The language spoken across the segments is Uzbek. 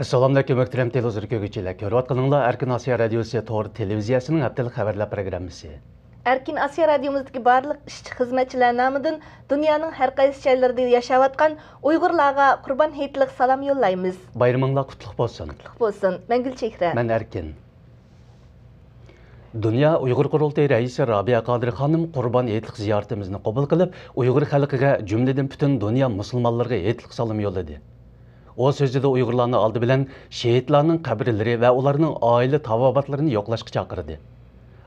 Assalamu alaykum muhtaram televizor ko'ruvchilar. Ko'rayotganinglar Erkin Osiyo radiosi to'g'ri televiziyasining haftalik xabarlar programmasi. Erkin Osiyo radiomuzdagi barliq ishchi xizmatchilar nomidan dunyoning har qaysi joylarida yashayotgan Uyg'urlarga Qurban hayitlik salom yo'llaymiz. Bayraminglar qutlug' bo'lsin. Qutlug' bo'lsin. Men Gulchehra. Men Erkin. Dünya Uyghur Qurultayı raisi Rabia Qadir xonim Qurban hayitlik ziyoratimizni qabul qilib, Uyg'ur xalqiga jumladan butun dunyo musulmonlariga hayitlik salom yo'lladi. O sözüde Uygurlarni aldı bilen şehitlarning qabrlari va ularning oila tavobatlarini yo'qlashga chaqirdi.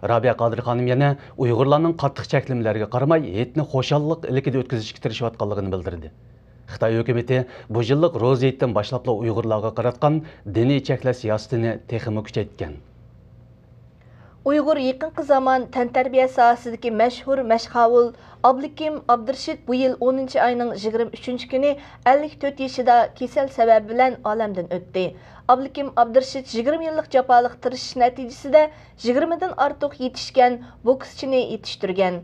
Rabia Qadir xonim yana Uygurlarning qattiq cheklimlariga qaramay hayitni xo'shallik ilikida o'tkazishga tirishayotganligini bildirdi. Xitoy hukumati bu yillik ro'za hayitdan boshlab Uygurlarga qaratgan diniy cheklash siyosatini texmi kuchaytgan. Uyghur yaqinqi zaman tantarbiya sohasidagi mashhur mashhavul Abdukim Abdurshid bu yil 10 ayning 23 kuni 54 yoshida kasal sababi bilan olamdan o'tdi. Abdukim Abdurshid 20 yillik jafoliq tirishish natijasida 20 dan ortiq yetishgan bokschini yetishtirgan.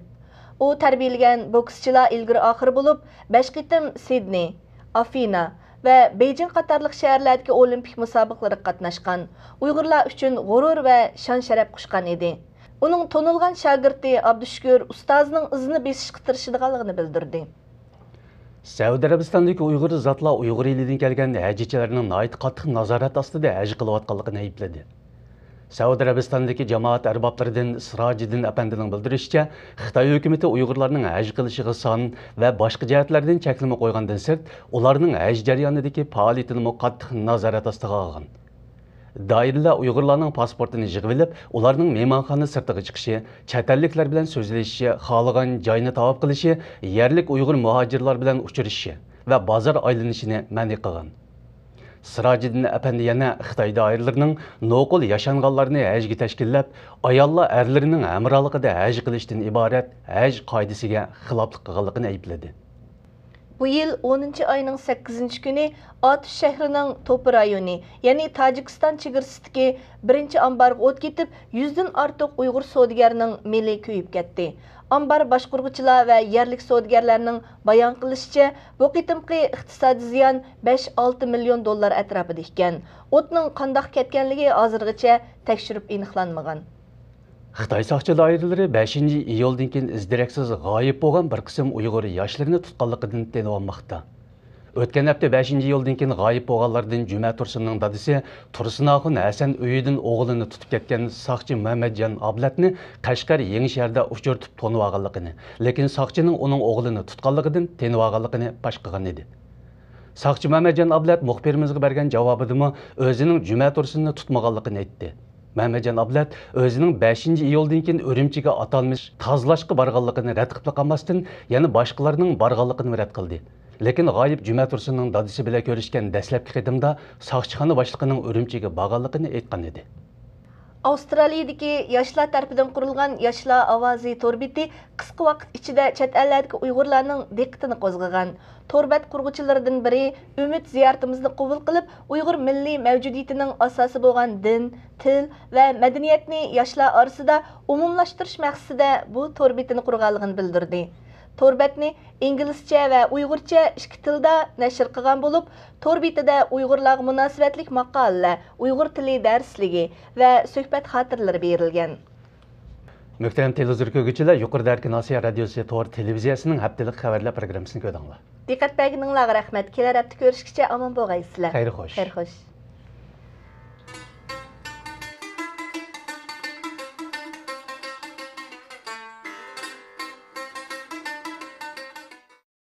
U tarbiyalagan bokschilar ilgari oxir bo'lib 5 qitim Sidney, Afina ve Beijing qatarlıq şəhərlərdəki olimpik müsabiqələrə qatnaşqan. Uyğurlar üçün g'urur və şan-şərəf quşqan edi. Onun tonulğan şagirdi Abdüşkür ustazının izini besishqa tirishadiganligini bildirdi. Saudiya Arabistonidagi Uyg'ur zotlar Uyg'ur elidan kelgan hajjichilarning nihoyat qattiq nazorat ostida haj qilayotganligini aybladi. Saudiya Arabistonidagi jamoat arboblaridan Sirajiddin apandining bildirishicha, Xitoy hukumati Uyg'urlarning haj qilishiga son va boshqa jihatlardan cheklama qo'ygandan sirt, ularning haj jarayonidagi faoliyatini qattiq nazorat ostiga olgan. Doiralar Uyg'urlarning pasportini yig'ib, ularning mehmonxona sirtiga chiqishi, chet elliklar bilan so'zlashishi, xohlagan joyini topib qilishi, yerlik Uyg'ur muhojirlar bilan uchrashishi va bozor aylanishini ma'ni qilgan. Sirajiddin apandi yana Xitoy doiralarining noqul yashanganlarni hajga tashkillab, ayollar erlarining amroligida haj qilishdan iborat haj qoidasiga xiloflik qilganligini aybladi. Bu yil 10 ayning 8 kuni Atish shahrining To'pi rayoni, ya'ni Tojikiston chegarasidagi birinchi ambarga o't ketib, 100 dan ortiq Uyg'ur savdogarning meli kuyib ketdi. Ambar boshqurg'uchilar va yerlik savdogarlarning bayon qilishicha, bu qitimqi iqtisodiy ziyon 5-6 million dollar atrofida ekan. O'tning qandoq ketganligi hozirgacha tekshirib aniqlanmagan. Xitoy soqchi doiralari 5-iyuldan keyin izdiraksiz g'oyib bo'lgan bir qism Uyg'ur yoshlarini tutganligidan tanilmoqda. O'tgan hafta 5-iyuldan keyin g'oyib bo'lganlardan Juma Tursunning dadasi Tursunoxun Hasan uyidan o'g'lini tutib ketgan soqchi Muhammadjon Ablatni Qashqar Yangisharda uchirtib tonib olganligini, lekin soqchining uning o'g'lini tutganligidan tanib olganligini pash qilgan edi. Soqchi Muhammadjon Ablat muxbirimizga bergan javobida o'zining Juma Tursunni tutmaganligini aytdi. Muhammadjon Ablat o'zining 5-iyuldan keyin Urumchiga atalmış tozalashga borganligini rad qilib qolmasdan, yana boshqalarning borganligini rad qildi. Lekin g'oyib Juma Tursunning dadasi bilan ko'rishgan dastlabki qadamda soqchixona boshlig'ining Urumchiga borganligini aytgan edi. Avstraliyadagi yoshlar tarafidan qurilgan Yoshlar ovozi torbeti qisqa vaqt ichida chet ellardagi Uyg'urlarning diqqatini qo'zg'agan. Torbat qurg'uvchilaridan biri Umid ziyoratimizni qabul qilib, Uyg'ur milliy mavjudiyatining asosi bo'lgan din, til va madaniyatni yoshlar orasida umumlashtirish maqsadida bu torbetini qurganligini bildirdi. Torbatni inglizcha va uyg'urcha ikki tilda nashr qilgan bo'lib, torbetida Uyg'urlarga munosabatlik maqolalar, Uyg'ur tili darsligi va suhbat xotiralari berilgan. Muhtaram televizor ko'ruvchilar, yuqorida Erkin Osiyo radiosi to'g'ri televiziyasining haftalik xabarlar programmasini ko'rdinglar. Diqqat berganinglarga rahmat. Kelar hafta ko'rishguncha omon bo'lgaysizlar. Xayr xo'sh. Xayr xo'sh.